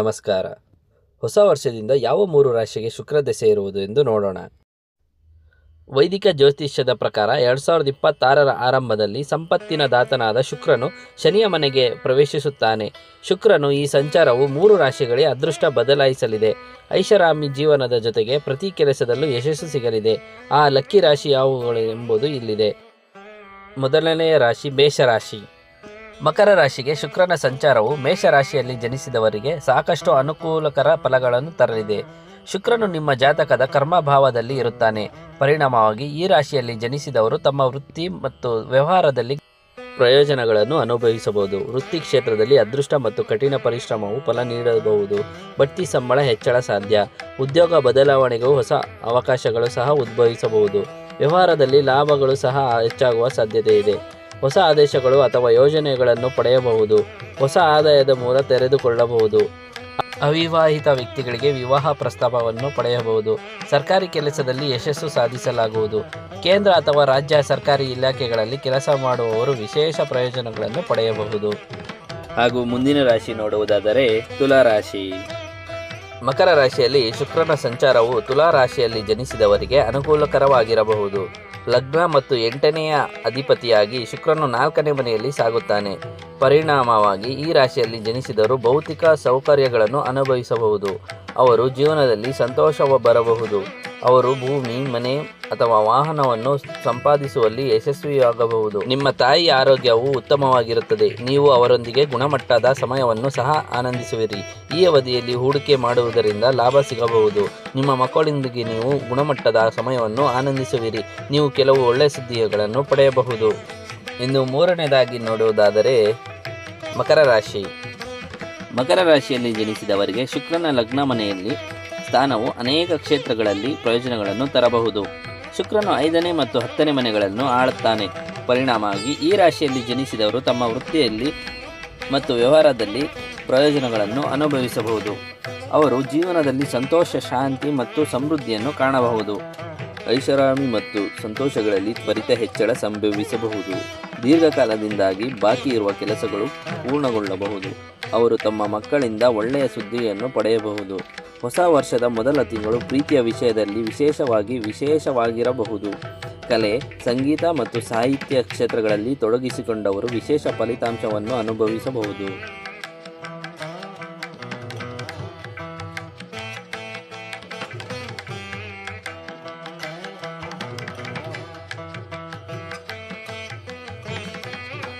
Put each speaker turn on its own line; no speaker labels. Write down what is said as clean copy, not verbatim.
ನಮಸ್ಕಾರ. ಹೊಸ ವರ್ಷದಿಂದ ಯಾವ 3 ರಾಶಿಗೆ ಶುಕ್ರ ದಶೆ ಇರುವುದು ಎಂದು ನೋಡೋಣ. ವೈದಿಕ ಜ್ಯೋತಿಷ್ಯದ ಪ್ರಕಾರ 2026ರ ಆರಂಭದಲ್ಲಿ ಸಂಪತ್ತಿನ ದಾತನಾದ ಶುಕ್ರನು ಶನಿಯ ಮನೆಗೆ ಪ್ರವೇಶಿಸುತ್ತಾನೆ. ಶುಕ್ರನು ಈ ಸಂಚಾರವು 3 ರಾಶಿಗಳಿಗೆ ಅದೃಷ್ಟ ಬದಲಾಯಿಸಲಿದೆ. ಐಷಾರಾಮಿ ಜೀವನದ ಜೊತೆಗೆ ಪ್ರತಿ ಕೆಲಸದಲ್ಲೂ ಯಶಸ್ಸು ಸಿಗಲಿದೆ. ಆ ಲಕ್ಕಿ ರಾಶಿ ಯಾವುವು ಎಂಬುದು ಇಲ್ಲಿದೆ. ಮೊದಲನೆಯ ರಾಶಿ ಮೇಷರಾಶಿ. ಮಕರ ರಾಶಿಗೆ ಶುಕ್ರನ ಸಂಚಾರವು ಮೇಷರಾಶಿಯಲ್ಲಿ ಜನಿಸಿದವರಿಗೆ ಸಾಕಷ್ಟು ಅನುಕೂಲಕರ ಫಲಗಳನ್ನು ತರಲಿದೆ. ಶುಕ್ರನು ನಿಮ್ಮ ಜಾತಕದ ಕರ್ಮಭಾವದಲ್ಲಿ ಇರುತ್ತಾನೆ. ಪರಿಣಾಮವಾಗಿ ಈ ರಾಶಿಯಲ್ಲಿ ಜನಿಸಿದವರು ತಮ್ಮ ವೃತ್ತಿ ಮತ್ತು ವ್ಯವಹಾರದಲ್ಲಿ ಪ್ರಯೋಜನಗಳನ್ನು ಅನುಭವಿಸಬಹುದು. ವೃತ್ತಿ ಕ್ಷೇತ್ರದಲ್ಲಿ ಅದೃಷ್ಟ ಮತ್ತು ಕಠಿಣ ಪರಿಶ್ರಮವು ಫಲ ನೀಡಬಹುದು. ಬಡ್ತಿ ಸಂಬಳ ಹೆಚ್ಚಳ ಸಾಧ್ಯ. ಉದ್ಯೋಗ ಬದಲಾವಣೆಗೂ ಹೊಸ ಅವಕಾಶಗಳು ಸಹ ಉದ್ಭವಿಸಬಹುದು. ವ್ಯವಹಾರದಲ್ಲಿ ಲಾಭಗಳು ಸಹ ಹೆಚ್ಚಾಗುವ ಸಾಧ್ಯತೆ ಇದೆ. ಹೊಸ ಆದೇಶಗಳು ಅಥವಾ ಯೋಜನೆಗಳನ್ನು ಪಡೆಯಬಹುದು. ಹೊಸ ಆದಾಯದ ಮೂಲ ತೆರೆದುಕೊಳ್ಳಬಹುದು. ಅವಿವಾಹಿತ ವ್ಯಕ್ತಿಗಳಿಗೆ ವಿವಾಹ ಪ್ರಸ್ತಾಪವನ್ನು ಪಡೆಯಬಹುದು. ಸರ್ಕಾರಿ ಕೆಲಸದಲ್ಲಿ ಯಶಸ್ಸು ಸಾಧಿಸಲಾಗುವುದು. ಕೇಂದ್ರ ಅಥವಾ ರಾಜ್ಯ ಸರ್ಕಾರಿ ಇಲಾಖೆಗಳಲ್ಲಿ ಕೆಲಸ ಮಾಡುವವರು ವಿಶೇಷ ಪ್ರಯೋಜನಗಳನ್ನು ಪಡೆಯಬಹುದು. ಹಾಗೂ ಮುಂದಿನ ರಾಶಿ ನೋಡುವುದಾದರೆ ತುಲಾ ರಾಶಿ. ಮಕರ ರಾಶಿಯಲ್ಲಿ ಶುಕ್ರನ ಸಂಚಾರವು ತುಲಾ ರಾಶಿಯಲ್ಲಿ ಜನಿಸಿದವರಿಗೆ ಅನುಕೂಲಕರವಾಗಿರಬಹುದು. ಲಗ್ನ ಮತ್ತು 8ನೆಯ ಅಧಿಪತಿಯಾಗಿ ಶುಕ್ರನು 4ನೇ ಮನೆಯಲ್ಲಿ ಸಾಗುತ್ತಾನೆ. ಪರಿಣಾಮವಾಗಿ ಈ ರಾಶಿಯಲ್ಲಿ ಜನಿಸಿದವರು ಭೌತಿಕ ಸೌಕರ್ಯಗಳನ್ನು ಅನುಭವಿಸಬಹುದು. ಅವರು ಜೀವನದಲ್ಲಿ ಸಂತೋಷ ಬರಬಹುದು. ಅವರು ಭೂಮಿ, ಮನೆ ಅಥವಾ ವಾಹನವನ್ನು ಸಂಪಾದಿಸುವಲ್ಲಿ ಯಶಸ್ವಿಯಾಗಬಹುದು. ನಿಮ್ಮ ತಾಯಿ ಆರೋಗ್ಯವು ಉತ್ತಮವಾಗಿರುತ್ತದೆ. ನೀವು ಅವರೊಂದಿಗೆ ಗುಣಮಟ್ಟದ ಸಮಯವನ್ನು ಸಹ ಆನಂದಿಸುವಿರಿ. ಈ ಅವಧಿಯಲ್ಲಿ ಹೂಡಿಕೆ ಮಾಡುವುದರಿಂದ ಲಾಭ ಸಿಗಬಹುದು. ನಿಮ್ಮ ಮಕ್ಕಳೊಂದಿಗೆ ನೀವು ಗುಣಮಟ್ಟದ ಸಮಯವನ್ನು ಆನಂದಿಸುವಿರಿ. ನೀವು ಕೆಲವು ಒಳ್ಳೆಯ ಸುದ್ದಿಗಳನ್ನು ಪಡೆಯಬಹುದು. ಇನ್ನು 3ನೇದಾಗಿ ನೋಡುವುದಾದರೆ ಮಕರ ರಾಶಿ. ಮಕರ ರಾಶಿಯಲ್ಲಿ ಜನಿಸಿದವರಿಗೆ ಶುಕ್ರನ ಲಗ್ನ ಮನೆಯಲ್ಲಿ ಸ್ಥಾನವು ಅನೇಕ ಕ್ಷೇತ್ರಗಳಲ್ಲಿ ಪ್ರಯೋಜನಗಳನ್ನು ತರಬಹುದು. ಶುಕ್ರನು 5ನೇ ಮತ್ತು 10ನೇ ಮನೆಗಳನ್ನು ಆಳುತ್ತಾನೆ. ಪರಿಣಾಮವಾಗಿ ಈ ರಾಶಿಯಲ್ಲಿ ಜನಿಸಿದವರು ತಮ್ಮ ವೃತ್ತಿಯಲ್ಲಿ ಮತ್ತು ವ್ಯವಹಾರದಲ್ಲಿ ಪ್ರಯೋಜನಗಳನ್ನು ಅನುಭವಿಸಬಹುದು. ಅವರು ಜೀವನದಲ್ಲಿ ಸಂತೋಷ, ಶಾಂತಿ ಮತ್ತು ಸಮೃದ್ಧಿಯನ್ನು ಕಾಣಬಹುದು. ಐಷಾರಾಮಿ ಮತ್ತು ಸಂತೋಷಗಳಲ್ಲಿ ತ್ವರಿತ ಹೆಚ್ಚಳ ಸಂಭವಿಸಬಹುದು. ದೀರ್ಘಕಾಲದಿಂದಾಗಿ ಬಾಕಿ ಇರುವ ಕೆಲಸಗಳು ಪೂರ್ಣಗೊಳ್ಳಬಹುದು. ಅವರು ತಮ್ಮ ಮಕ್ಕಳಿಂದ ಒಳ್ಳೆಯ ಸುದ್ದಿಯನ್ನು ಪಡೆಯಬಹುದು. ಹೊಸ ವರ್ಷದ ಮೊದಲ ತಿಂಗಳು ಪ್ರೀತಿಯ ವಿಷಯದಲ್ಲಿ ವಿಶೇಷವಾಗಿರಬಹುದು. ಕಲೆ, ಸಂಗೀತ ಮತ್ತು ಸಾಹಿತ್ಯ ಕ್ಷೇತ್ರಗಳಲ್ಲಿ ತೊಡಗಿಸಿಕೊಂಡವರು ವಿಶೇಷ ಫಲಿತಾಂಶವನ್ನು ಅನುಭವಿಸಬಹುದು.